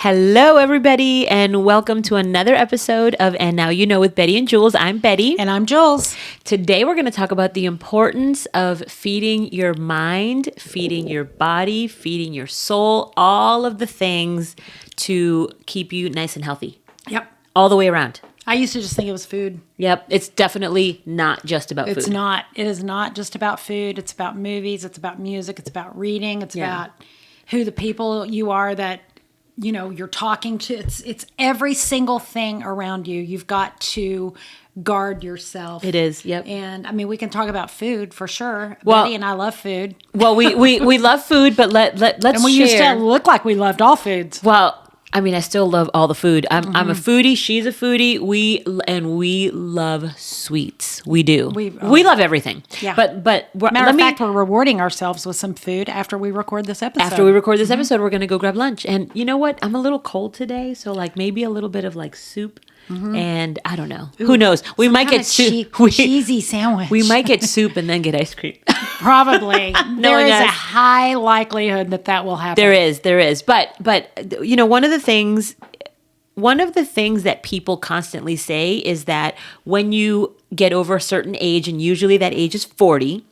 Hello, everybody, and welcome to another episode of And Now You Know with Betty and Julz. I'm Betty. And I'm Julz. Today, we're going to talk about the importance of feeding your mind, feeding your body, feeding your soul, all of the things to keep you nice and healthy. Yep. All the way around. I used to just think it was food. Yep. It's definitely not just about food. It's not. It is not just about food. It's about movies. It's about music. It's about reading. It's about who the people you are that you're talking to. It's every single thing around you. You've got to guard yourself. It is, yep. And I mean, we can talk about food for sure. Well, Betty and I love food. Well, we love food, but let's and we used to look like we loved all foods. Well, I mean, I still love all the food. I'm a foodie. She's a foodie. We love sweets. We do. We love everything. Yeah. But Matter of fact, we're rewarding ourselves with some food after we record this episode. After we record this episode, we're gonna go grab lunch. And you know what? I'm a little cold today, so like maybe a little bit of like soup. And I don't know. Who knows? We might get soup. Cheesy sandwich. We might get soup and then get ice cream. Probably. There is a high likelihood that will happen. There is. But one of the things that people constantly say is that when you get over a certain age, and usually that age is 40,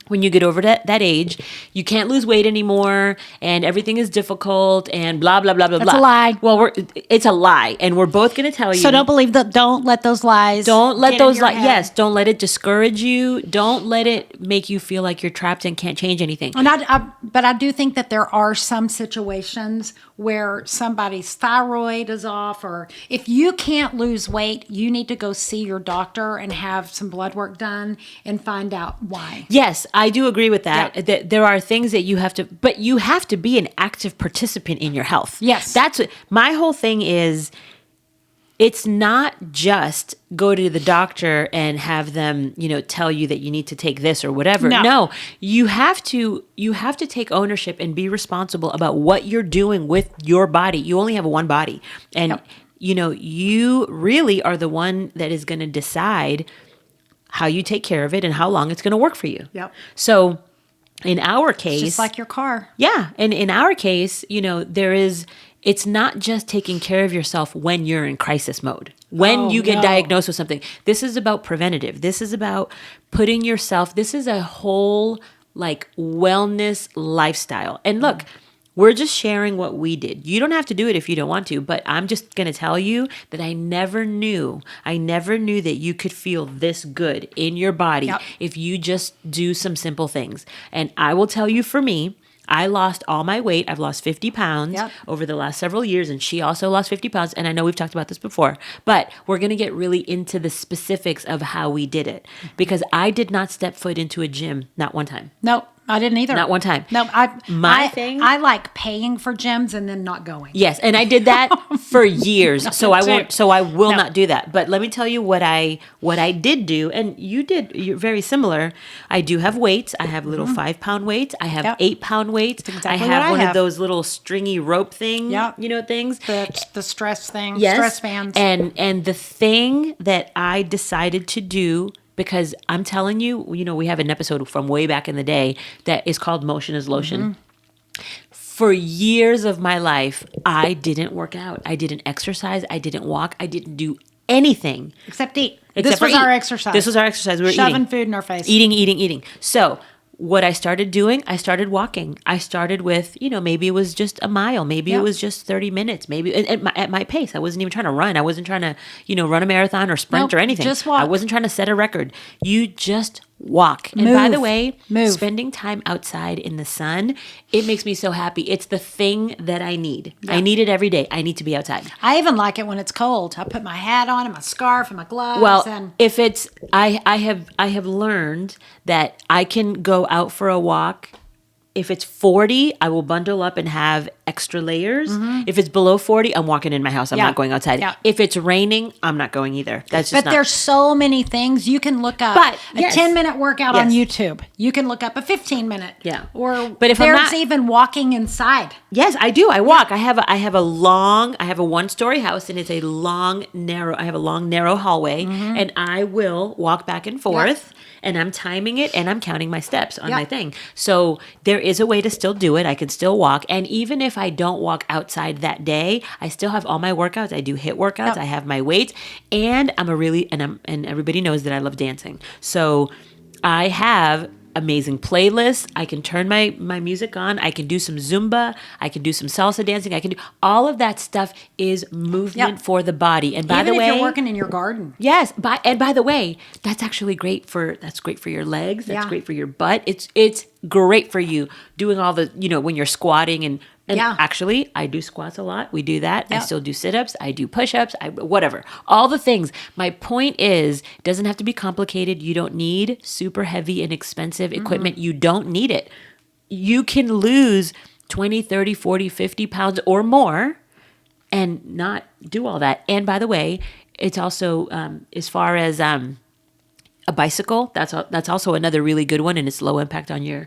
when you get over that age, you can't lose weight anymore, and everything is difficult, and blah, blah, blah, blah, blah. That's a lie. Well, it's a lie, and we're both going to tell you. So don't let those lies. Don't let those lies. Yes, don't let it discourage you. Don't let it make you feel like you're trapped and can't change anything. But I do think that there are some situations where somebody's thyroid is off, or if you can't lose weight, you need to go see your doctor and have some blood work done and find out why. Yes, I do agree with that. Yeah. That there are things that you have to, but you have to be an active participant in your health. Yes. That's what my whole thing is. It's not just go to the doctor and have them, tell you that you need to take this or whatever. No, you have to take ownership and be responsible about what you're doing with your body. You only have one body. And you really are the one that is going to decide how you take care of it and how long it's going to work for you. Yep. So in our case, it's just like your car. Yeah. And in our case, it's not just taking care of yourself when you're in crisis mode, when you get diagnosed with something. This is about preventative. This is about putting yourself, this is a whole wellness lifestyle. And look, we're just sharing what we did. You don't have to do it if you don't want to, but I'm just going to tell you that I never knew that you could feel this good in your body if you just do some simple things. And I will tell you, for me, I lost all my weight. I've lost 50 pounds over the last several years, and she also lost 50 pounds. And I know we've talked about this before, but we're going to get really into the specifics of how we did it, because I did not step foot into a gym, not one time. Nope. I didn't either. Not one time. No, I like paying for gyms and then not going. Yes, and I did that for years. So I won't. So I will not do that. But let me tell you what I did do, and you're very similar. I do have weights. I have little 5-pound weights. I have 8-pound weights. Exactly I have one of those little stringy rope things. Things. The stress thing. Yes. Stress bands. And the thing that I decided to do, because I'm telling you, we have an episode from way back in the day that is called Motion is Lotion. For years of my life, I didn't work out. I didn't exercise. I didn't walk. I didn't do anything. Except eat. This was our exercise. This was our exercise. We were shoving food in our face. Eating. So what I started doing, I started walking. I started with, maybe it was just a mile. Maybe it was just 30 minutes. Maybe at my pace. I wasn't even trying to run. I wasn't trying to, run a marathon or sprint or anything. Just walk. I wasn't trying to set a record. You just walk. And by the way, spending time outside in the sun, it makes me so happy. It's the thing that I need. Yeah. I need it every day. I need to be outside. I even like it when it's cold. I put my hat on and my scarf and my gloves. Well, if it's, I have learned that I can go out for a walk. If it's 40, I will bundle up and have extra layers. If it's below 40, I'm walking in my house. I'm not going outside. Yeah. If it's raining, I'm not going either. But there's so many things. You can look up a 10-minute workout on YouTube. You can look up a 15-minute. Yeah. But if there's even walking inside. Yes, I do. I walk. I have a one-story house, and it's a long, narrow hallway, and I will walk back and forth. And I'm timing it, and I'm counting my steps on my thing. So there is a way to still do it. I can still walk. And even if I don't walk outside that day, I still have all my workouts. I do HIIT workouts. I have my weights, and and everybody knows that I love dancing. So I have amazing playlists. I can turn my music on. I can do some Zumba. I can do some salsa dancing. I can do all of that stuff is movement for the body. And by the way, if you're working in your garden. Yes. And by the way, that's actually great for your legs. That's great for your butt. It's great for you doing all the, when you're squatting and actually, I do squats a lot. We do that. I still do sit-ups. I do push-ups. Whatever. All the things. My point is, it doesn't have to be complicated. You don't need super heavy and expensive equipment. You don't need it. You can lose 20, 30, 40, 50 pounds or more and not do all that. And by the way, it's also, as far as a bicycle, that's also another really good one, and it's low impact on your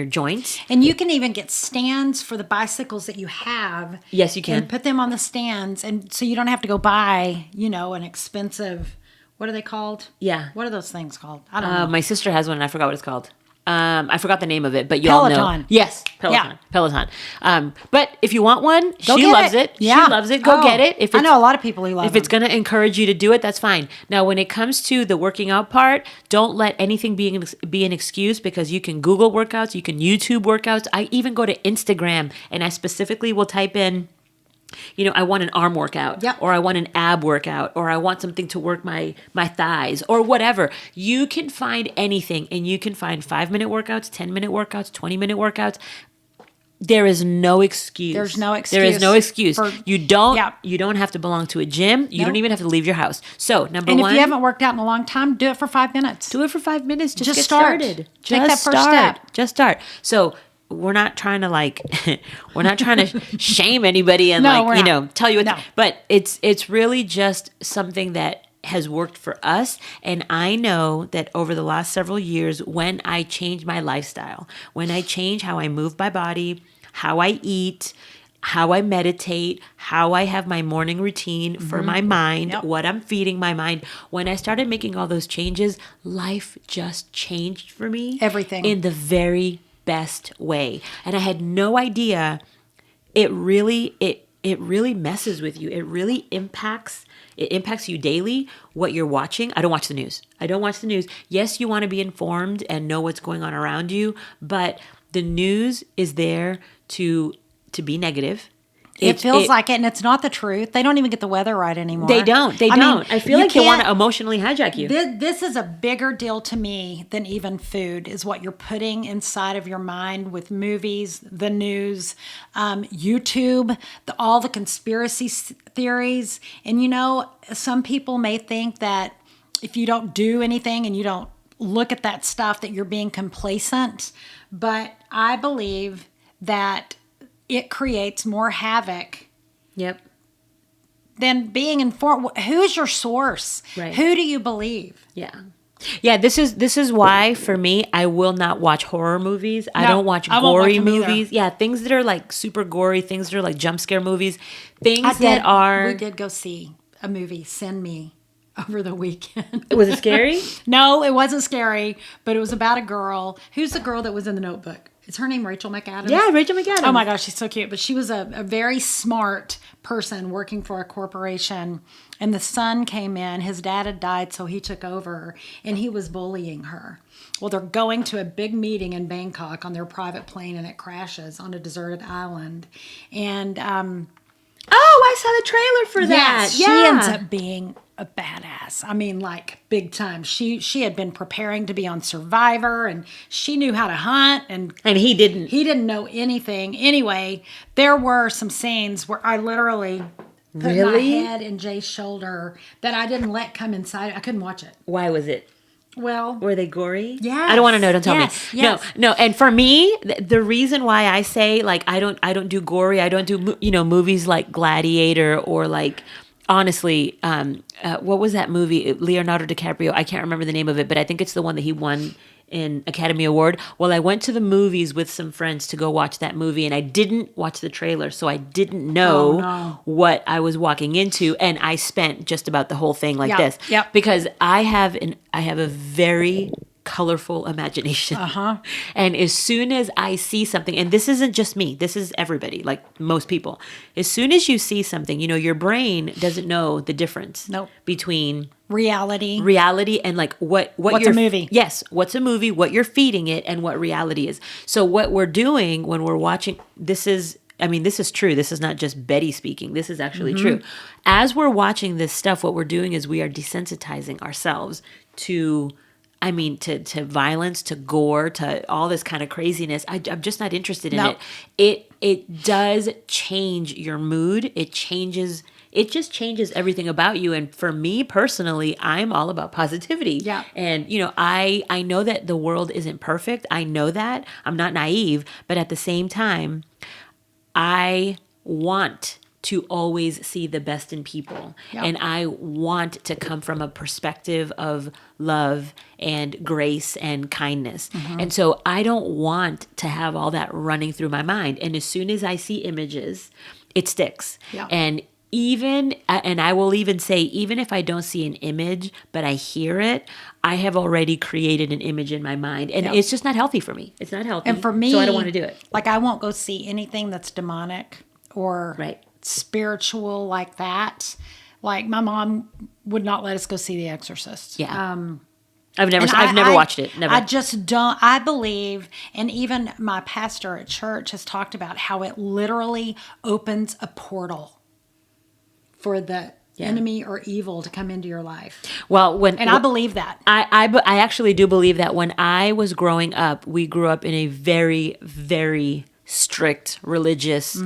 joints. And you can even get stands for the bicycles that you have. Yes, you can. And put them on the stands, and so you don't have to go buy, an expensive. What are they called? Yeah. What are those things called? I don't know. My sister has one, and I forgot what it's called. I forgot the name of it, but you all know. Peloton. Yes, Peloton. Yeah. Peloton. But if you want one, Go she get loves it. Yeah. She loves it. Go get it. I know a lot of people who love it. If it's going to encourage you to do it, that's fine. Now, when it comes to the working out part, don't let anything be an excuse, because you can Google workouts, you can YouTube workouts. I even go to Instagram, and I specifically will type in, I want an arm workout, or I want an ab workout, or I want something to work my thighs, or whatever. You can find anything, and you can find 5-minute workouts, 10-minute workouts, 20-minute workouts. There is no excuse. There's no excuse. There is no excuse. You don't have to belong to a gym. You don't even have to leave your house. So, number one. And if you haven't worked out in a long time, do it for 5 minutes. Do it for 5 minutes. Just get start. started. Take that first step. Just start. So, we're not trying to shame anybody and tell you what, but it's really just something that has worked for us. And I know that over the last several years, when I changed my lifestyle, when I changed how I move my body, how I eat, how I meditate, how I have my morning routine for my mind, what I'm feeding my mind. When I started making all those changes, life just changed for me. Everything. In the very best way. And I had no idea it really messes with you. It really impacts you daily, what you're watching. I don't watch the news. Yes, you want to be informed and know what's going on around you, but the news is there to be negative. It feels like it, and it's not the truth. They don't even get the weather right anymore. They don't. I feel like they want to emotionally hijack you. This is a bigger deal to me than even food, is what you're putting inside of your mind with movies, the news, YouTube, all the conspiracy theories. And, some people may think that if you don't do anything and you don't look at that stuff, that you're being complacent. But I believe that it creates more havoc. Yep. Than being informed. Who's your source? Right. Who do you believe? Yeah. Yeah, this is why, for me, I will not watch horror movies. I don't watch gory movies. Yeah, things that are like super gory, things that are like jump scare movies, we did go see a movie, Send Me, over the weekend. Was it scary? No, it wasn't scary, but it was about a girl. Who's the girl that was in the Notebook? Is her name Rachel McAdams? Yeah, Rachel McAdams. Oh my gosh, she's so cute. But she was a very smart person working for a corporation. And the son came in. His dad had died, so he took over. And he was bullying her. Well, they're going to a big meeting in Bangkok on their private plane, and it crashes on a deserted island. And I saw the trailer for that. Yes, she ends up being a badass. I mean, like, big time. She had been preparing to be on Survivor, and she knew how to hunt, and he didn't. He didn't know anything. Anyway, there were some scenes where I literally put my head in Jay's shoulder that I didn't let come inside. I couldn't watch it. Why was it? Well, were they gory? Yeah. I don't want to know. Don't tell me. Yes. No. And for me, the reason why I say, like, I don't do gory. I don't do movies like Gladiator, or like, honestly, what was that movie? Leonardo DiCaprio. I can't remember the name of it, but I think it's the one that he won an Academy Award. Well, I went to the movies with some friends to go watch that movie, and I didn't watch the trailer, so I didn't know what I was walking into, and I spent just about the whole thing like this. Yep. Because I have a very colorful imagination. And as soon as I see something, and this isn't just me, this is everybody, like most people. As soon as you see something, your brain doesn't know the difference between reality and like what's a movie. Yes, what's a movie, what you're feeding it, and what reality is. So what we're doing when we're watching, this is true. This is not just Betty speaking. This is actually true. As we're watching this stuff, what we're doing is we are desensitizing ourselves to violence, to gore, to all this kind of craziness. I'm just not interested in it. It does change your mood. It just changes everything about you. And for me personally, I'm all about positivity. Yeah. And, I know that the world isn't perfect. I know that. I'm not naive. But at the same time, I want to always see the best in people. Yep. And I want to come from a perspective of love and grace and kindness. And so I don't want to have all that running through my mind. And as soon as I see images, it sticks. Yep. And I will even say, even if I don't see an image, but I hear it, I have already created an image in my mind. And it's just not healthy for me. It's not healthy. And for me, so I don't want to do it. Like, I won't go see anything that's demonic or spiritual like that. Like, my mom would not let us go see The Exorcist. Yeah. I've never watched it. Never. I just don't. I believe, and even my pastor at church has talked about how it literally opens a portal for the enemy or evil to come into your life. Well, I believe that. I actually do believe that. When I was growing up, we grew up in a very, very strict religious.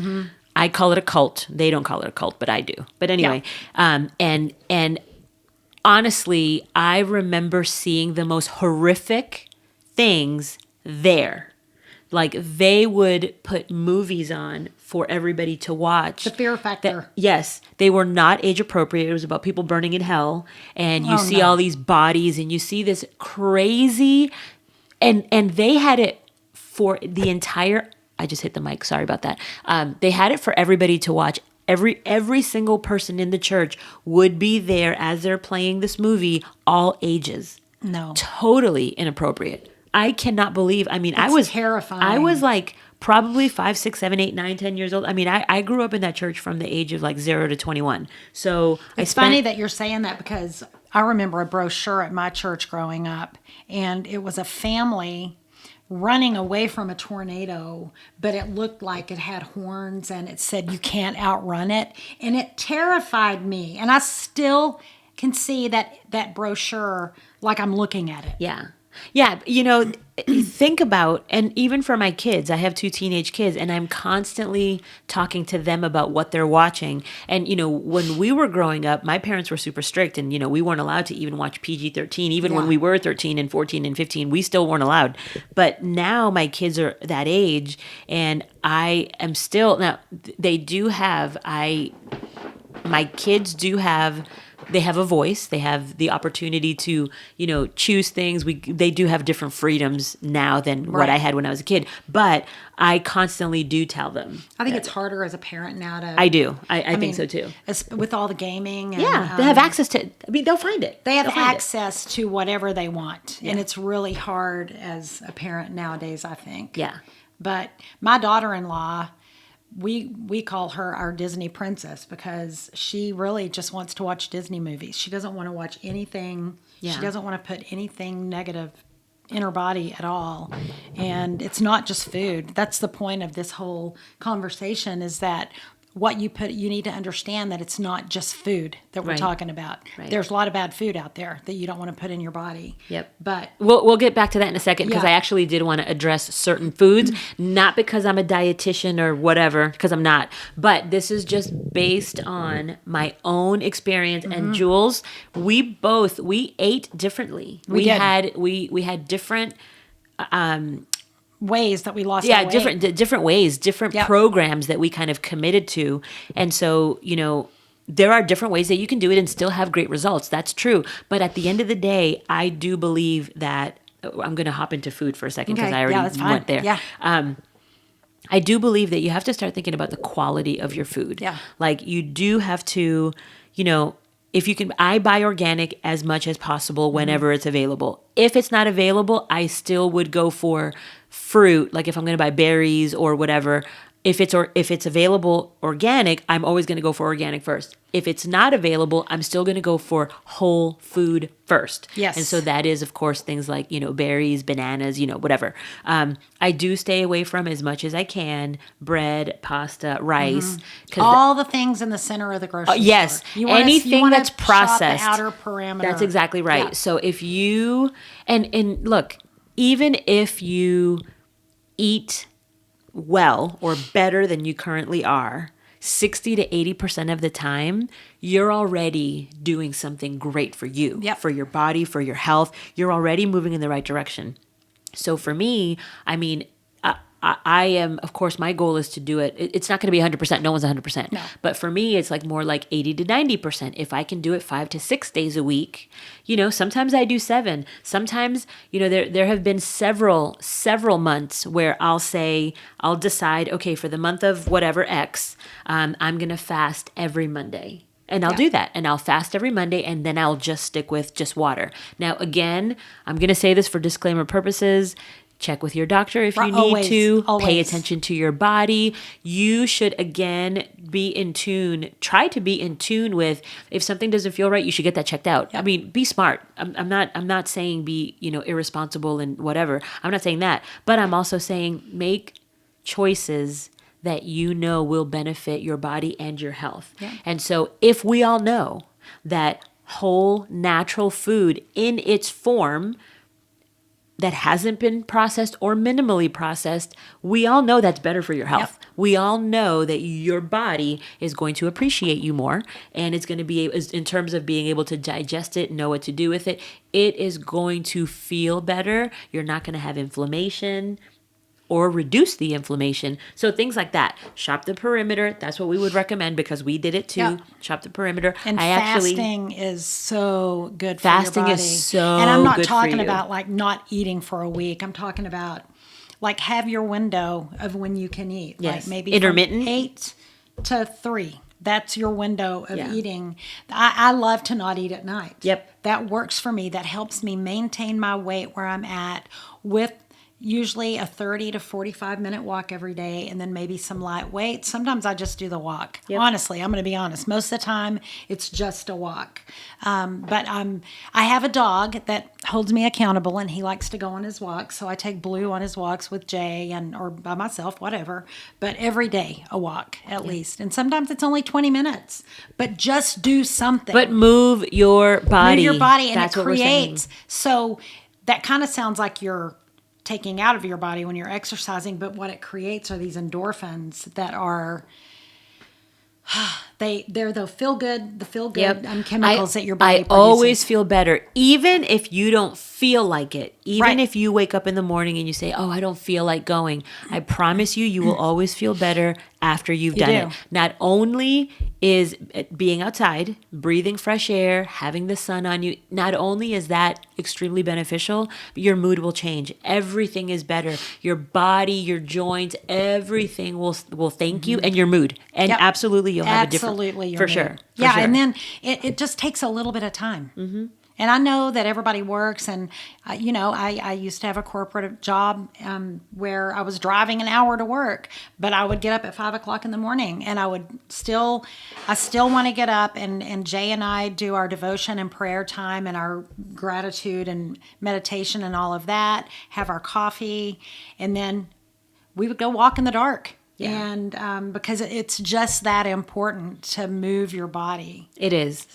I call it a cult. They don't call it a cult, but I do. But anyway, and honestly, I remember seeing the most horrific things there. Like, they would put movies on for everybody to watch. The fear factor. Yes, they were not age appropriate. It was about people burning in hell, and you see all these bodies, and you see this crazy, and they had it for the entire. I just hit the mic. Sorry about that. They had it for everybody to watch. Every single person in the church would be there as they're playing this movie, all ages. No. Totally inappropriate. I cannot believe. I was terrifying. I was like probably 5, 6, 7, 8, 9, 10 years old. I grew up in that church from the age of like 0 to 21. So it's funny that you're saying that, because I remember a brochure at my church growing up, and it was a family running away from a tornado, but it looked like it had horns, and it said you can't outrun it, and it terrified me. And I still can see that brochure like I'm looking at it. Yeah, think about, and even for my kids, I have 2 teenage kids, and I'm constantly talking to them about what they're watching. And, when we were growing up, my parents were super strict, and, we weren't allowed to even watch PG-13. Even when we were 13 and 14 and 15, we still weren't allowed. But now my kids are that age, and I am still, now, they do have, my kids do have, they have a voice. They have the opportunity to, choose things. They do have different freedoms now than what I had when I was a kid. But I constantly do tell them. I think it's harder as a parent now to. I do. I think so too. With all the gaming. And, they have access to. They'll find it. They have access to whatever they want, and it's really hard as a parent nowadays, I think. Yeah. But my daughter-in-law, we call her our Disney princess, because she really just wants to watch Disney movies. She doesn't want to watch anything. Yeah. She doesn't want to put anything negative in her body at all. And it's not just food. That's the point of this whole conversation, is that what you put, you need to understand that it's not just food that we're talking about. Right. There's a lot of bad food out there that you don't want to put in your body. Yep. But we'll get back to that in a second, because I actually did want to address certain foods, not because I'm a dietitian or whatever, because I'm not, but this is just based on my own experience. And Julz, we ate differently. We had different ways that we lost our weight. different ways, different programs that we kind of committed to. And so, there are different ways that you can do it and still have great results. That's true. But at the end of the day, I do believe that, I'm going to hop into food for a second, because I already went there. Yeah. I do believe that you have to start thinking about the quality of your food. Yeah. Like, you do have to, if you can, I buy organic as much as possible whenever it's available. If it's not available, I still would go for fruit. Like if I'm going to buy berries or whatever, if it's available organic, I'm always going to go for organic first. If it's not available, I'm still going to go for whole food first. Yes. And so that is, of course, things like, berries, bananas, whatever. I do stay away from as much as I can bread, pasta, rice. All the things in the center of the grocery store. Yes. Anything that's processed. Shop the outer perimeter. That's exactly right. Yeah. So if you, and look, even if you eat well or better than you currently are, 60 to 80% of the time, you're already doing something great for you, for your body, for your health. You're already moving in the right direction. So for me, I mean, I am, of course, my goal is to do it. It's not going to be 100%. No one's 100%. No. But for me, it's like more like 80 to 90%. If I can do it 5 to 6 days a week, sometimes I do 7. Sometimes, there have been several months where I'll decide, okay, for the month of whatever X, I'm going to fast every Monday. And I'll do that. And I'll fast every Monday, and then I'll just stick with just water. Now, again, I'm going to say this for disclaimer purposes. Check with your doctor if you need to. Always. Pay attention to your body. You should, again, be in tune. Try to be in tune with, if something doesn't feel right, you should get that checked out. Yep. I mean, be smart. I'm not saying be, irresponsible and whatever. I'm not saying that. But I'm also saying make choices that will benefit your body and your health. Yeah. And so if we all know that whole natural food in its form that hasn't been processed or minimally processed, we all know that's better for your health. Yep. We all know that your body is going to appreciate you more, and it's going to be, in terms of being able to digest it, know what to do with it, it is going to feel better. You're not going to have inflammation or reduce the inflammation. So things like that. Shop the perimeter. That's what we would recommend because we did it too. Yep. Shop the perimeter. And fasting is so good for fasting your body. Is so And I'm not good talking about like not eating for a week. I'm talking about like have your window of when you can eat. Yes. Like maybe intermittent. From 8 to 3. That's your window of eating. I love to not eat at night. Yep. That works for me. That helps me maintain my weight where I'm at with usually a 30 to 45 minute walk every day and then maybe some light weights. Sometimes I just do the walk. Yep. Honestly, I'm going to be honest. Most of the time, it's just a walk. But I have a dog that holds me accountable and he likes to go on his walks. So I take Blue on his walks with Jay or by myself, whatever. But every day, a walk at least. And sometimes it's only 20 minutes. But just do something. But move your body. Move your body and that's it creates. So that kind of sounds like you're taking out of your body when you're exercising, but what it creates are these endorphins that are they're the feel good chemicals that your body produces. Always feel better, even if you don't feel like it. Even right. if you wake up in the morning and you say, "Oh, I don't feel like going," I promise you will always feel better after you've done it. Not only is being outside, breathing fresh air, having the sun on you, not only is that extremely beneficial, but your mood will change. Everything is better. Your body, your joints, everything will thank you, and your mood. And absolutely, you'll have a different. Your for mood. sure. Yeah, and then it just takes a little bit of time. Mm-hmm. And I know that everybody works, and I used to have a corporate job where I was driving an hour to work, but I would get up at 5:00 in the morning, and I still want to get up, and Jay and I do our devotion and prayer time and our gratitude and meditation and all of that, have our coffee, and then we would go walk in the dark. Yeah. And because it's just that important to move your body. It is.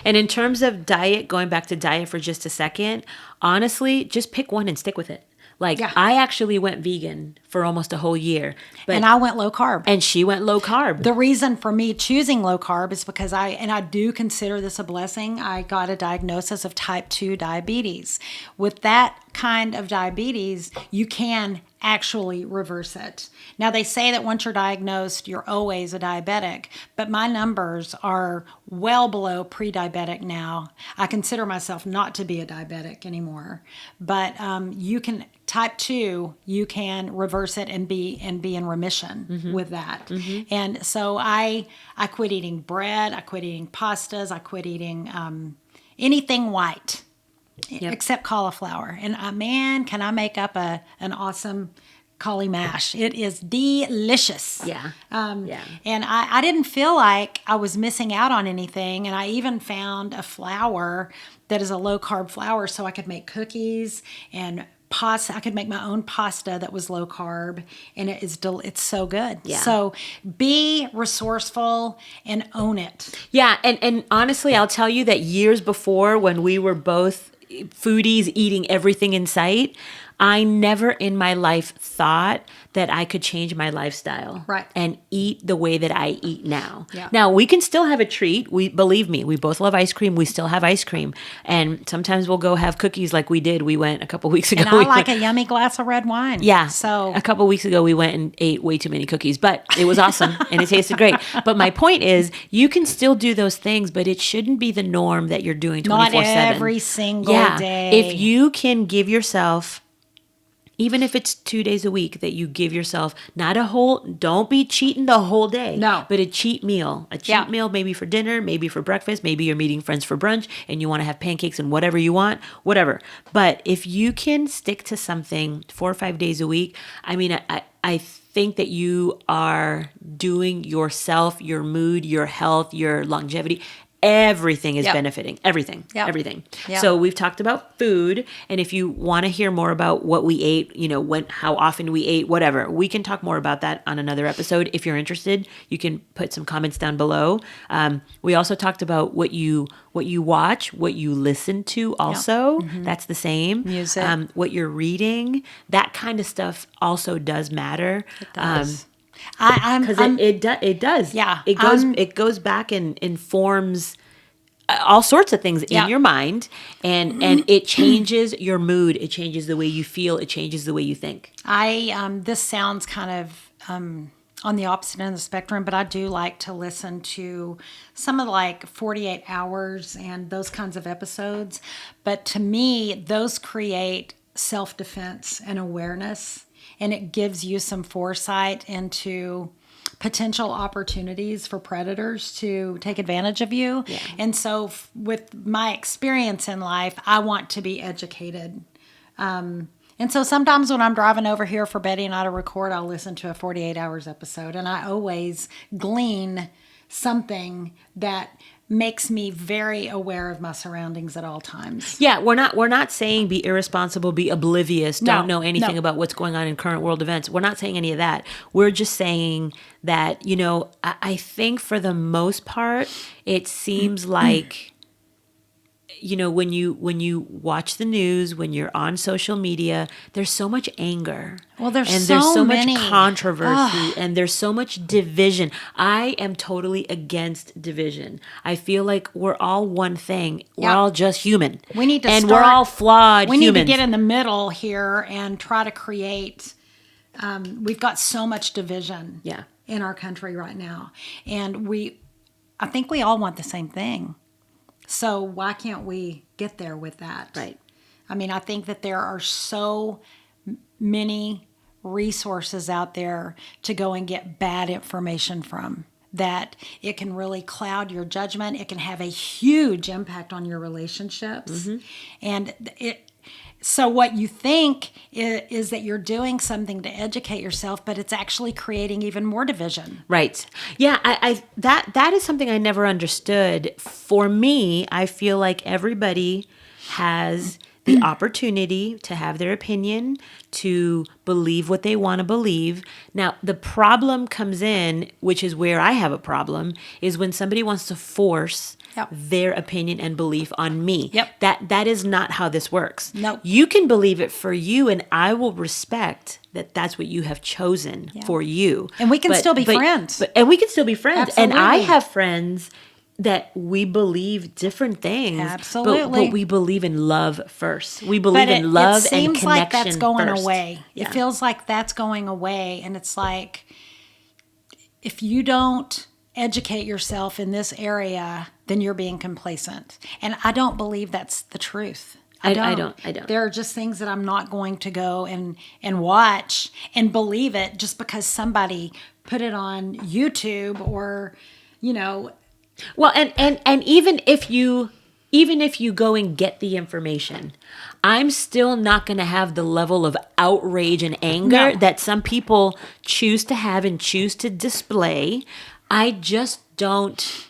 And in terms of diet, going back to diet for just a second, honestly, just pick one and stick with it. I actually went vegan for almost a whole year. And I went low carb. And she went low carb. The reason for me choosing low carb is because I do consider this a blessing. I got a diagnosis of type 2 diabetes. With that kind of diabetes, you can actually reverse it. Now, they say that once you're diagnosed, you're always a diabetic, but my numbers are well below pre-diabetic now. I consider myself not to be a diabetic anymore, but you can type 2, you can reverse it and be in remission with that. And so I quit eating bread, I quit eating pastas, I quit eating anything white. Except cauliflower. And man, can I make up an awesome cauli mash. It is delicious. Yeah. And I didn't feel like I was missing out on anything. And I even found a flour that is a low-carb flour so I could make cookies and pasta. I could make my own pasta that was low-carb, and it's so good. Yeah. So be resourceful and own it. Yeah, and honestly, I'll tell you that years before, when we were both foodies eating everything in sight, I never in my life thought that I could change my lifestyle and eat the way that I eat now. Yeah. Now, we can still have a treat. Believe me, we both love ice cream. We still have ice cream. And sometimes we'll go have cookies like we did. We went a couple weeks ago. And I like a yummy glass of red wine. Yeah. So a couple weeks ago, we went and ate way too many cookies, but it was awesome and it tasted great. But my point is, you can still do those things, but it shouldn't be the norm that you're doing 24/7. Not every single day. If you can give yourself, even if it's 2 days a week, that you give yourself don't be cheating the whole day. No. But a cheat meal. A cheat meal maybe for dinner, maybe for breakfast, maybe you're meeting friends for brunch and you want to have pancakes and whatever you want, whatever. But if you can stick to something 4 or 5 days a week, I mean, I think that you are doing yourself, your mood, your health, your longevity, everything is benefiting. Everything. Yep. So we've talked about food, and if you want to hear more about what we ate, how often we ate, whatever, we can talk more about that on another episode. If you're interested, you can put some comments down below. We also talked about what you watch, what you listen to also. That's the same. Music. What you're reading, that kind of stuff also does matter. It does. Because it does. Yeah. It goes back and informs all sorts of things in your mind, and it changes your mood. It changes the way you feel. It changes the way you think. This sounds kind of on the opposite end of the spectrum, but I do like to listen to some of 48 Hours and those kinds of episodes. But to me, those create self-defense and awareness. And it gives you some foresight into potential opportunities for predators to take advantage of you. Yeah. And so with my experience in life, I want to be educated. And so sometimes when I'm driving over here for Betty and I to record, I'll listen to a 48 Hours episode. And I always glean something that makes me very aware of my surroundings at all times. Yeah, we're not saying be irresponsible, be oblivious, don't know anything about what's going on in current world events. We're not saying any of that. We're just saying that, I think for the most part, it seems like, when you watch the news, when you're on social media, there's so much anger. Well, there's so many. much controversy, and there's so much division. I am totally against division. I feel like we're all one thing. We're all just human. We need to we're all flawed We humans. need to get in the middle here and try to create. We've got so much division in our country right now, and I think we all want the same thing. So why can't we get there with that? Right. I mean, I think that there are so many resources out there to go and get bad information from, that it can really cloud your judgment. It can have a huge impact on your relationships. And so what you think is that you're doing something to educate yourself, but it's actually creating even more division. Right. Yeah, that is something I never understood. For me, I feel like everybody has the opportunity to have their opinion, to believe what they want to believe. Now, the problem comes in, which is where I have a problem, is when somebody wants to force their opinion and belief on me. That is not how this works. No. You can believe it for you, and I will respect that that's what you have chosen for you. And we can still be friends. And we can still be friends. Absolutely. And I have friends that we believe different things. Absolutely. But we believe in love first. We believe in love and connection first. It seems like that's going first. away. Yeah. It feels like that's going away. And it's like, if you don't educate yourself in this area, then you're being complacent. And I don't believe that's the truth. I don't. There are just things that I'm not going to go and watch and believe it just because somebody put it on YouTube or, Well, and even if you go and get the information, I'm still not going to have the level of outrage and anger that some people choose to have and choose to display. I just don't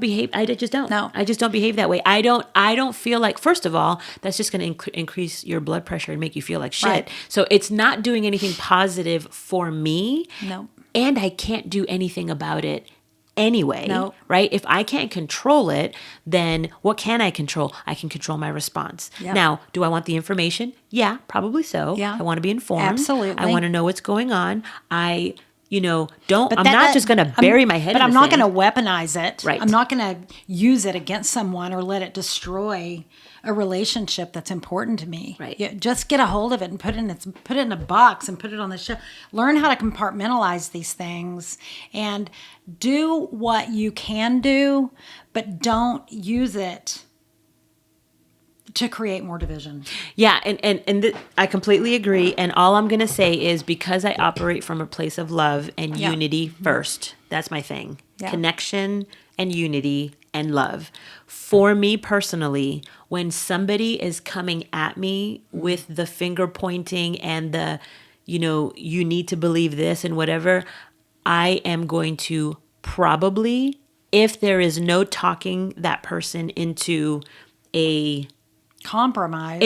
behave. I just don't. No. I just don't behave that way. I don't feel like, first of all, that's just going to increase your blood pressure and make you feel like shit. Right. So it's not doing anything positive for me. No. And I can't do anything about it anyway, No. right? If I can't control it, then what can I control? I can control my response. Yep. Now, do I want the information? Yeah, probably so. Yeah. I want to be informed. Absolutely. I want to know what's going on. I'm not just going to I'm bury my head in But I'm the not sand. going to weaponize it. Right. I'm not going to use it against someone or let it destroy a relationship that's important to me. Right. Just get a hold of it and put it in a box and put it on the shelf. Learn how to compartmentalize these things and do what you can do, but don't use it to create more division. Yeah, and I completely agree. And all I'm going to say is, because I operate from a place of love and unity first, that's my thing. Yeah. Connection and unity and love. For me personally, when somebody is coming at me with the finger pointing and the, you need to believe this and whatever, I am going to probably, if there is no talking that person into a compromise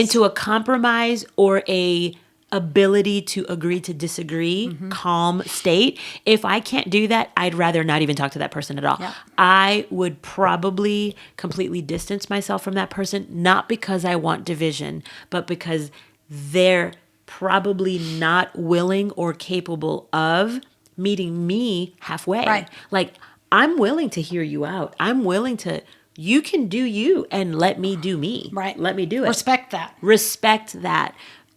or a ability to agree to disagree, calm state. If I can't do that, I'd rather not even talk to that person at all. Yeah. I would probably completely distance myself from that person, not because I want division, but because they're probably not willing or capable of meeting me halfway. Right. Like, I'm willing to hear you out. I'm willing to, you can do you and let me do me. Right. Let me do it. Respect that. Respect that.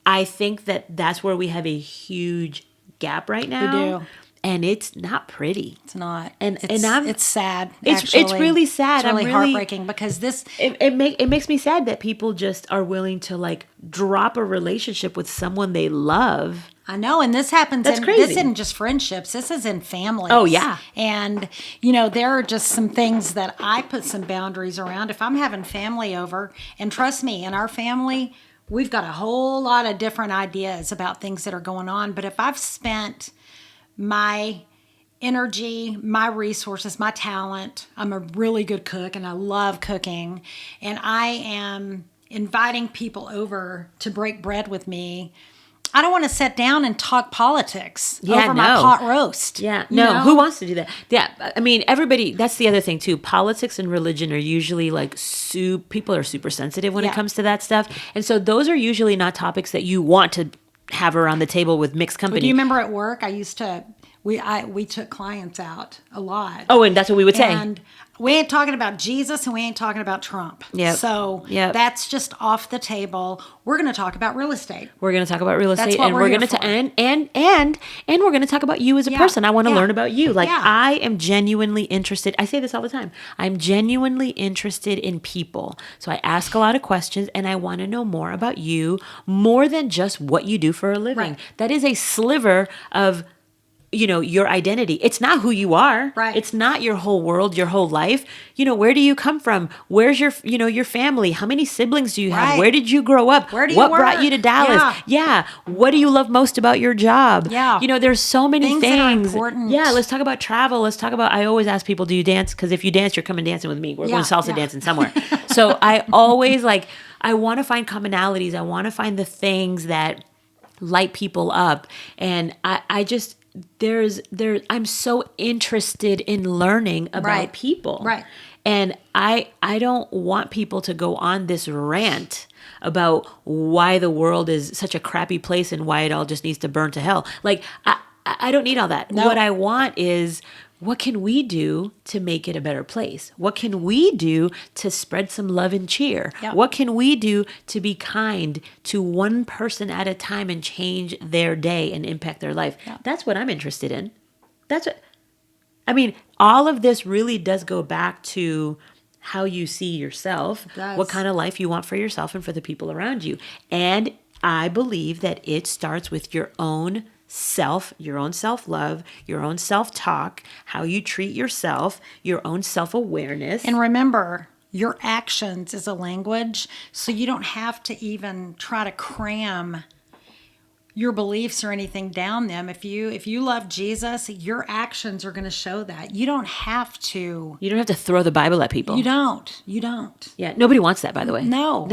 I think that that's where we have a huge gap right now. We do. And it's not pretty. It's not. And it's sad. It's actually. really sad. It's really heartbreaking because this. It makes me sad that people just are willing to like drop a relationship with someone they love. I know, and this happens. That's crazy. This isn't just friendships. This is in families. Oh, yeah. And there are just some things that I put some boundaries around. If I'm having family over, and trust me, in our family, we've got a whole lot of different ideas about things that are going on. But if I've spent my energy, my resources, my talent, I'm a really good cook and I love cooking, and I am inviting people over to break bread with me, I don't want to sit down and talk politics over my pot roast. Yeah. No, who wants to do that? Yeah. I mean, everybody, that's the other thing too. Politics and religion are usually like people are super sensitive when it comes to that stuff. And so those are usually not topics that you want to have around the table with mixed company. Well, do you remember at work, I used to, we took clients out a lot. Oh, and that's what we would say. And we ain't talking about Jesus and we ain't talking about Trump. Yep. So that's just off the table. We're going to talk about real estate. We're going to talk about real estate, That's what and we're we're here going to for. and we're going to talk about you as a person. I want to learn about you. Like, I am genuinely interested. I say this all the time. I'm genuinely interested in people. So I ask a lot of questions, and I want to know more about you, more than just what you do for a living. Right. That is a sliver of your identity. It's not who you are. Right. It's not your whole world, your whole life. Where do you come from? Where's your, your family? How many siblings do you have? Right. Where did you grow up? Where do you What work? brought you to Dallas? Yeah. What do you love most about your job? Yeah. There's so many Things things. that are important. Yeah. Let's talk about travel. Let's talk about, I always ask people, do you dance? Because if you dance, you're coming dancing with me. We're going salsa dancing somewhere. So I always I want to find commonalities. I want to find the things that light people up. And I just, I'm so interested in learning about people. Right. And I don't want people to go on this rant about why the world is such a crappy place and why it all just needs to burn to hell. Like, I don't need all that. No. What I want is what can we do to make it a better place? What can we do to spread some love and cheer? Yep. What can we do to be kind to one person at a time and change their day and impact their life? Yep. That's what I'm interested in. All of this really does go back to how you see yourself, what kind of life you want for yourself and for the people around you. And I believe that it starts with your own self-love, your own self-talk, how you treat yourself, your own self-awareness. And remember, your actions is a language, so you don't have to even try to cram your beliefs or anything down them. If you love Jesus, your actions are going to show that. You don't have to. You don't have to throw the Bible at people. You don't. Yeah, nobody wants that, by the way. No,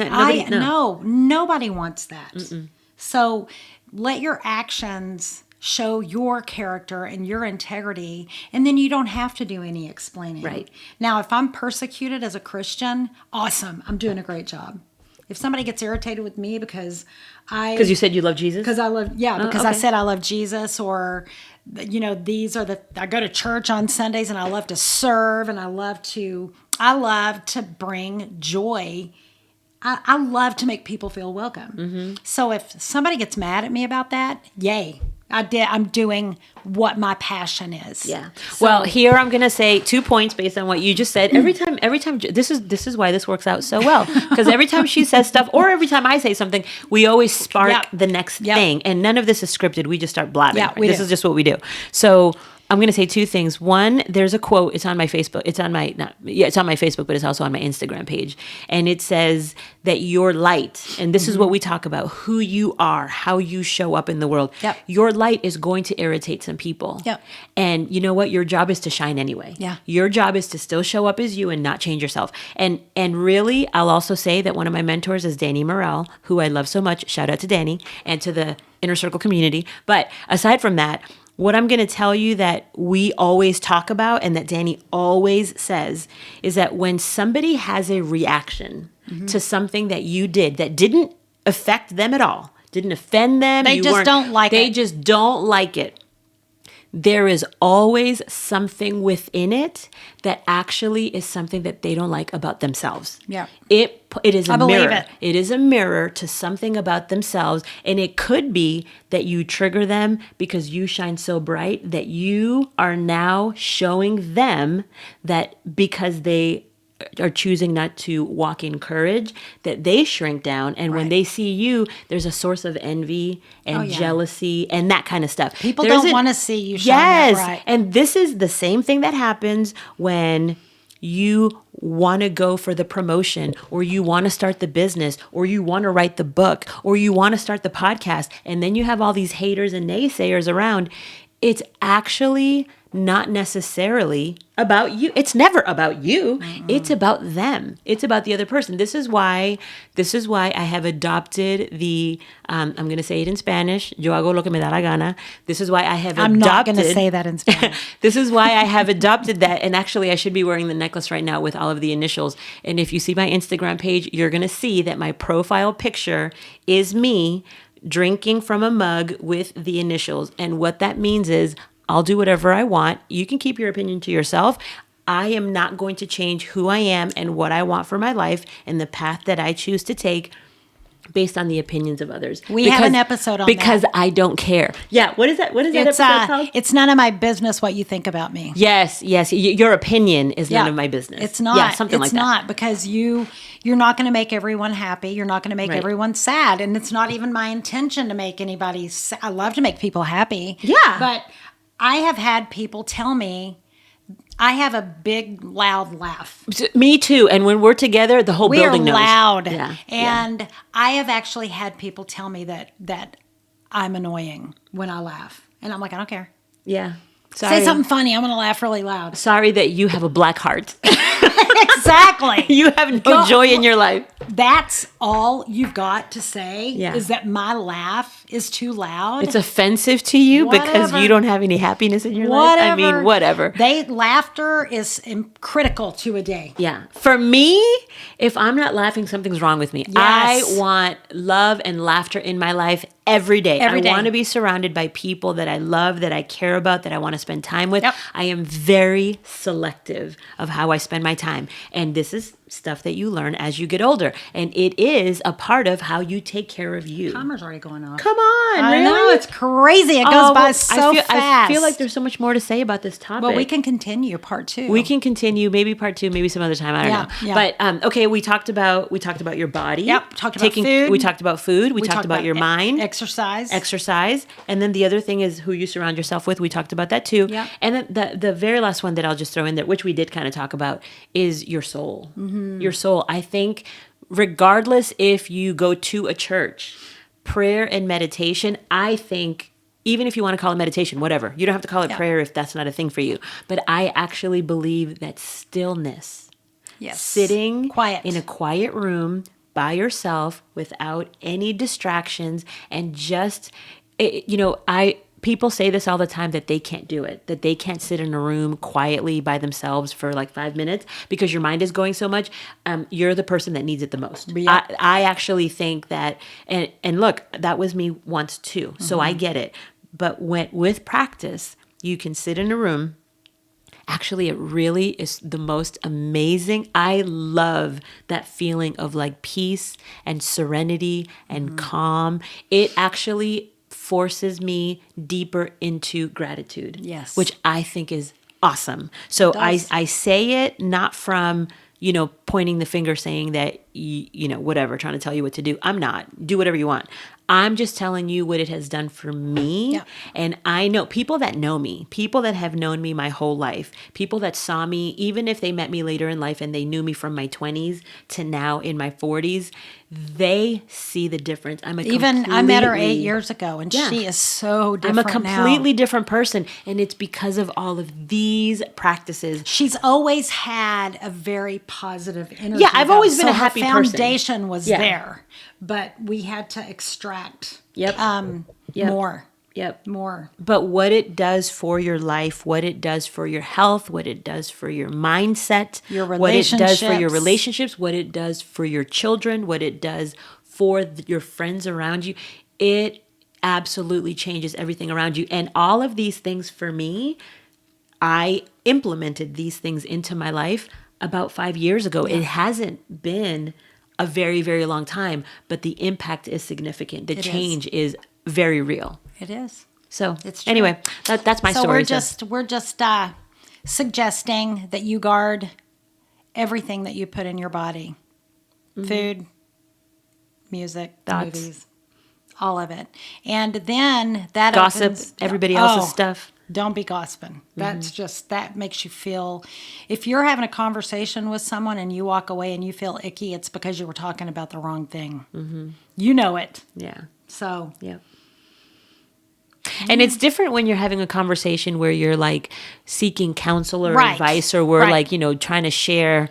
nobody wants that. Mm-mm. So let your actions show your character and your integrity, and then you don't have to do any explaining. Right. Now, if I'm persecuted as a Christian, awesome. I'm doing a great job. If somebody gets irritated with me because you said you love Jesus? Because I said I love Jesus, or I go to church on Sundays and I love to serve and I love to bring joy. I love to make people feel welcome. Mm-hmm. So if somebody gets mad at me about that, yay. I'm doing what my passion is. Yeah. So, well, here I'm going to say 2 points based on what you just said. Every time, this is why this works out so well. Because every time she says stuff, or every time I say something, we always spark the next thing. And none of this is scripted. We just start blabbing. Yeah, this is just what we do. So I'm going to say 2 things. One, there's a quote. It's on my Facebook. It's on my Facebook, but it's also on my Instagram page. And it says that your light, and this is what we talk about, who you are, how you show up in the world. Yep. Your light is going to irritate some people. Yep. And you know what? Your job is to shine anyway. Yeah. Your job is to still show up as you and not change yourself. And really, I'll also say that one of my mentors is Danny Morrell, who I love so much. Shout out to Danny and to the Inner Circle community. But aside from that, what I'm going to tell you that we always talk about and that Danny always says is that when somebody has a reaction to something that you did that didn't affect them at all, didn't offend them, they just don't like it. There is always something within it that actually is something that they don't like about themselves. Yeah. It is a mirror. Believe it. It is a mirror to something about themselves. And it could be that you trigger them because you shine so bright that you are now showing them that because they are choosing not to walk in courage, that they shrink down. And when they see you, there's a source of envy and jealousy and that kind of stuff. People don't want to see you shine that bright. And this is the same thing that happens when you want to go for the promotion, or you want to start the business, or you want to write the book, or you want to start the podcast. And then you have all these haters and naysayers around. It's actually not necessarily about you. It's never about you. Mm-mm. It's about them. It's about the other person. This is why I have adopted the, I'm going to say it in Spanish, yo hago lo que me da la gana. This is why I have I'm not going to say that in Spanish. This is why I have adopted that. And actually, I should be wearing the necklace right now with all of the initials. And if you see my Instagram page, you're going to see that my profile picture is me drinking from a mug with the initials. And what that means is I'll do whatever I want. You can keep your opinion to yourself. I am not going to change who I am and what I want for my life and the path that I choose to take based on the opinions of others. We have an episode on because that. I don't care. Yeah. What is that? What is that episode called? It's none of my business what you think about me. Yes. Your opinion is none of my business. It's not. Yeah, something like that. It's not, because you're not going to make everyone happy. You're not going to make everyone sad. And it's not even my intention to make anybody sad. I love to make people happy. Yeah. But I have had people tell me I have a big, loud laugh. Me too. And when we're together, the whole building knows. We are loud. Yeah. And I have actually had people tell me that I'm annoying when I laugh. And I'm like, I don't care. Yeah. Sorry. Say something funny. I'm going to laugh really loud. Sorry that you have a black heart. Exactly. Exactly. You have no joy in your life. That's all you've got to say Yeah. is that my laugh is too loud. It's offensive to you because you don't have any happiness in your life. I mean, whatever. Laughter is critical to a day. Yeah. For me, if I'm not laughing, something's wrong with me. Yes. I want love and laughter in my life every day. Every day. I want to be surrounded by people that I love, that I care about, that I want to spend time with. Yep. I am very selective of how I spend my time. And this is stuff that you learn as you get older. And it is a part of how you take care of you. Timer's already going off. Come on, I really? know, it's crazy. It goes by so fast. I feel like there's so much more to say about this topic. Well, we can continue part 2. We can continue, maybe part 2, maybe some other time. I don't know. Yeah. But okay, we talked about your body. Yep. Talked about food. We talked about food. We talked about your mind. Exercise. And then the other thing is who you surround yourself with. We talked about that too. Yep. And then the very last one that I'll just throw in there, which we did kind of talk about, is your soul. Mm-hmm. Your soul. I think regardless if you go to a church, prayer and meditation, I think, even if you want to call it meditation, whatever, you don't have to call it prayer if that's not a thing for you. But I actually believe that stillness, sitting quiet in a quiet room by yourself without any distractions and just, people say this all the time that they can't do it, that they can't sit in a room quietly by themselves for like 5 minutes because your mind is going so much. You're the person that needs it the most. Yeah. I actually think that, and look, that was me once too. So I get it. But with practice, you can sit in a room. Actually, it really is the most amazing. I love that feeling of like peace and serenity and calm. It actually forces me deeper into gratitude. Yes. Which I think is awesome. So I say it not from, pointing the finger saying that, whatever, trying to tell you what to do. I'm not. Do whatever you want. I'm just telling you what it has done for me. Yeah. And I know people that know me, people that have known me my whole life, people that saw me, even if they met me later in life and they knew me from my 20s to now in my 40s, they see the difference. I met her 8 years ago and she is so different. I'm a completely different person. And it's because of all of these practices. She's always had a very positive energy. Yeah, I've always been a happy person. Her foundation was there, but we had to extract more. Yep. More. But what it does for your life, what it does for your health, what it does for your mindset, your relationships, what it does for your relationships, what it does for your children, what it does for your friends around you, it absolutely changes everything around you. And all of these things for me, I implemented these things into my life about 5 years ago. Yeah. It hasn't been a very, very long time, but the impact is significant. The change is very real. It is. So it's true. Anyway, that's my story. We're just suggesting that you guard everything that you put in your body. Mm-hmm. Food, music, thoughts, movies, all of it. And then that gossip, everybody else's stuff. Don't be gossiping. That's that makes you feel, if you're having a conversation with someone and you walk away and you feel icky, it's because you were talking about the wrong thing. Mm-hmm. You know it. Yeah. So. Yeah. And it's different when you're having a conversation where you're like seeking counsel or advice, or we're like, trying to share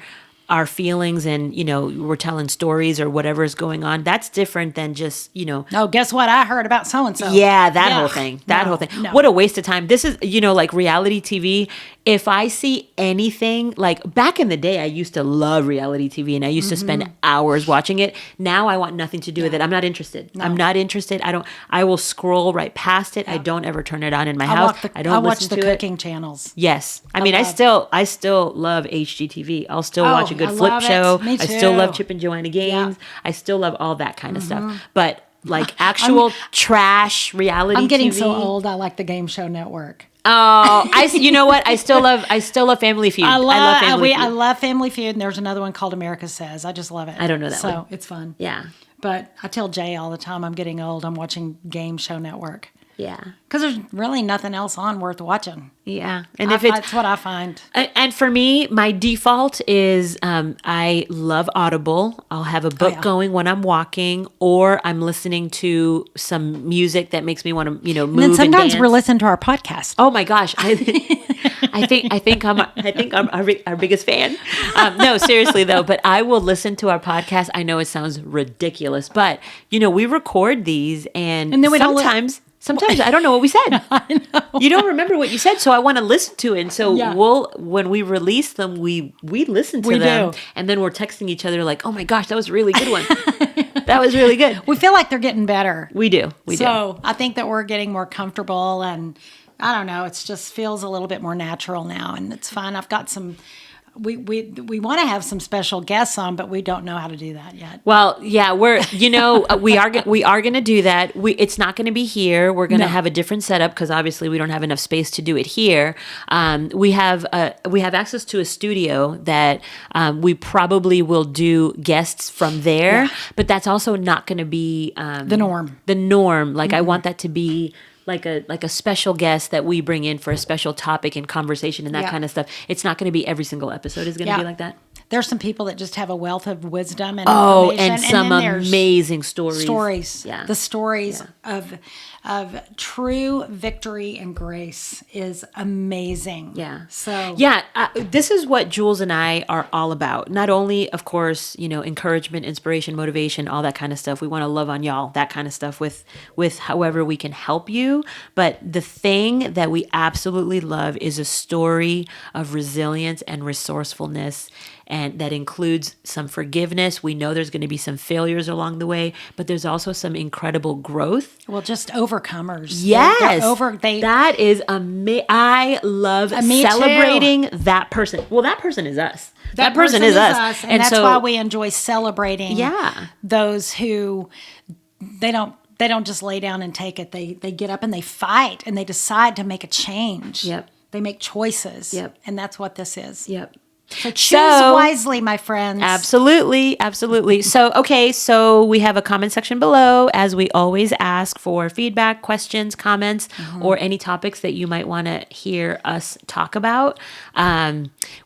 our feelings and, we're telling stories or whatever is going on. That's different than just, Oh, guess what? I heard about so-and-so. Yeah, that whole thing. Whole thing. No. What a waste of time. This is, like reality TV. If I see anything, like back in the day, I used to love reality TV and I used to spend hours watching it. Now I want nothing to do with it. I'm not interested. No. I'm not interested. I will scroll right past it. Yeah. I don't ever turn it on in my house. I watch the cooking channels. Yes. I still love HGTV. I'll still watch a good flip show. Me too. I still love Chip and Joanna Games. Yeah. I still love all that kind of stuff. But like actual trash reality TV. I'm getting so old. I like the Game Show Network. Oh, you know what? I still love Family Feud. I love Family Feud. I love Family Feud, and there's another one called America Says. I just love it. I don't know that one. So it's fun. Yeah. But I tell Jay all the time, I'm getting old. I'm watching Game Show Network. Yeah. Because there's really nothing else on worth watching. Yeah. And that's what I find. And for me, my default is I love Audible. I'll have a book going when I'm walking, or I'm listening to some music that makes me want to, move and then sometimes dance. we're listening to our podcast. Oh my gosh. I'm our biggest fan. No, seriously though, but I will listen to our podcast. I know it sounds ridiculous, but we record these and then we don't sometimes I don't know what we said. I know. You don't remember what you said, so I want to listen to it. And so when we release them, we listen to them, and then we're texting each other like, "Oh my gosh, that was a really good one. That was really good." We feel like they're getting better. We do. So I think that we're getting more comfortable, and I don't know, it just feels a little bit more natural now, and it's fun. I've got some. We want to have some special guests on, but we don't know how to do that yet. Well, yeah, we are going to do that. It's not going to be here. We're going to have a different setup because obviously we don't have enough space to do it here. We have access to a studio that we probably will do guests from there, but that's also not going to be the norm. The norm. Like I want that to be like a special guest that we bring in for a special topic and conversation and that kind of stuff. It's not going to be every single episode is going to be like that. There's some people that just have a wealth of wisdom and information. And some amazing stories. Yeah. The stories of true victory and grace is amazing. Yeah. So this is what Julz and I are all about. Not only, of course, encouragement, inspiration, motivation, all that kind of stuff. We want to love on y'all, that kind of stuff with however we can help you. But the thing that we absolutely love is a story of resilience and resourcefulness. And that includes some forgiveness. We know there's going to be some failures along the way, but there's also some incredible growth. Well, just overcomers. Yes. That is amazing. I love celebrating that person. Well, that person is us. That person is us. And that's why we enjoy celebrating those who they don't just lay down and take it. They get up and they fight and they decide to make a change. Yep. They make choices. Yep. And that's what this is. Yep. So choose wisely, my friends. Absolutely. So we have a comment section below, as we always ask for feedback, questions, comments, or any topics that you might want to hear us talk about.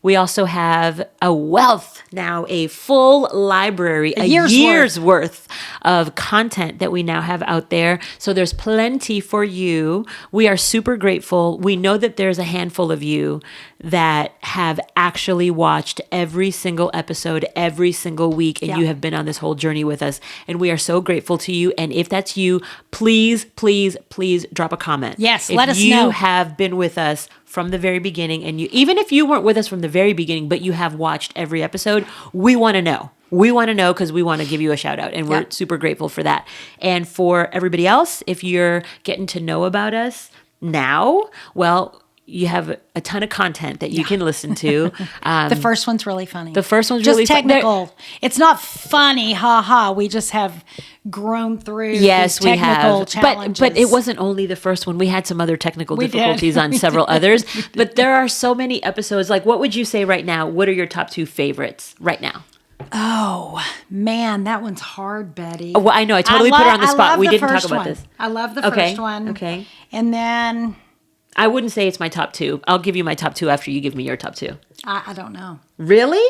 We also have a wealth now, a full library, a year's worth of content that we now have out there. So there's plenty for you. We are super grateful. We know that there's a handful of you that have actually watched every single episode every single week, and you have been on this whole journey with us, and we are so grateful to you. And if that's you, please drop a comment. Let us know. If you have been with us from the very beginning, and even if you weren't with us from the very beginning, but you have watched every episode, we want to know. We want to know because we want to give you a shout out, and we're super grateful for that. And for everybody else, if you're getting to know about us now, well, you have a ton of content that you can listen to. The first one's really funny. The first one's just really technical. It's not funny, ha. We just have grown through these technical challenges. But it wasn't only the first one. We had some other technical difficulties on several others. But there are so many episodes. Like, what would you say right now? What are your top 2 favorites right now? Oh, man, that one's hard, Betty. Oh, well, I know. I totally put her on the spot. We didn't talk about this. I love the first one. Okay. And then I wouldn't say it's my top 2. I'll give you my top 2 after you give me your top 2. I don't know. Really?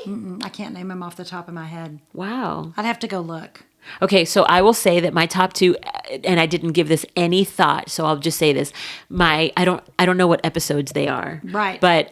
I can't name them off the top of my head. Wow. I'd have to go look. Okay, so I will say that my top 2, and I didn't give this any thought, so I'll just say this. I don't know what episodes they are. Right. But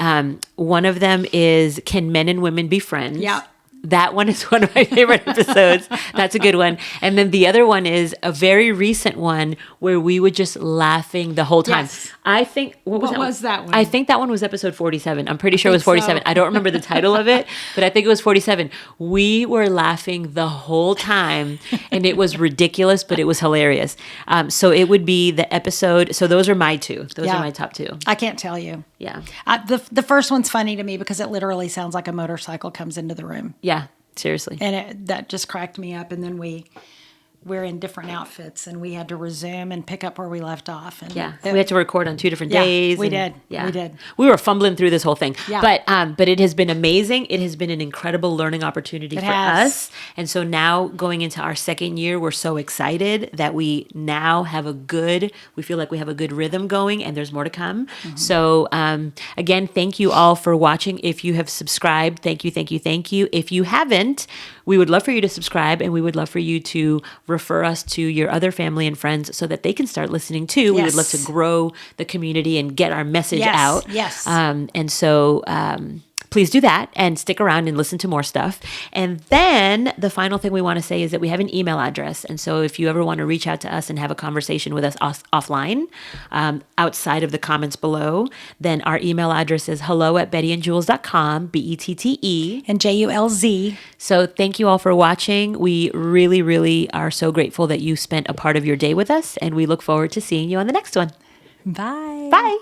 one of them is Can Men and Women Be Friends? Yeah. That one is one of my favorite episodes. That's a good one. And then the other one is a very recent one where we were just laughing the whole time. Yes. I think, what was that one? I think that one was episode 47. I'm pretty sure it was 47. So. I don't remember the title of it, but I think it was 47. We were laughing the whole time, and it was ridiculous, but it was hilarious. So it would be the episode. So those are my 2. Those are my top 2. I can't tell you. Yeah. The first one's funny to me because it literally sounds like a motorcycle comes into the room. Yeah, seriously. And that just cracked me up. And then we're in different outfits, and we had to resume and pick up where we left off. And we had to record on 2 different days. We did. We were fumbling through this whole thing. Yeah. But it has been amazing. It has been an incredible learning opportunity for us. And so now going into our second year, we're so excited that we now have we feel like we have a good rhythm going, and there's more to come. Mm-hmm. So again, thank you all for watching. If you have subscribed, thank you. If you haven't, we would love for you to subscribe, and we would love for you to refer us to your other family and friends so that they can start listening too. We would love to grow the community and get our message out. Yes. And so please do that and stick around and listen to more stuff. And then the final thing we want to say is that we have an email address. And so if you ever want to reach out to us and have a conversation with us offline, outside of the comments below, then our email address is hello@bettyandjulz.com, BETTE. And JULZ. So thank you all for watching. We really, really are so grateful that you spent a part of your day with us, and we look forward to seeing you on the next one. Bye. Bye.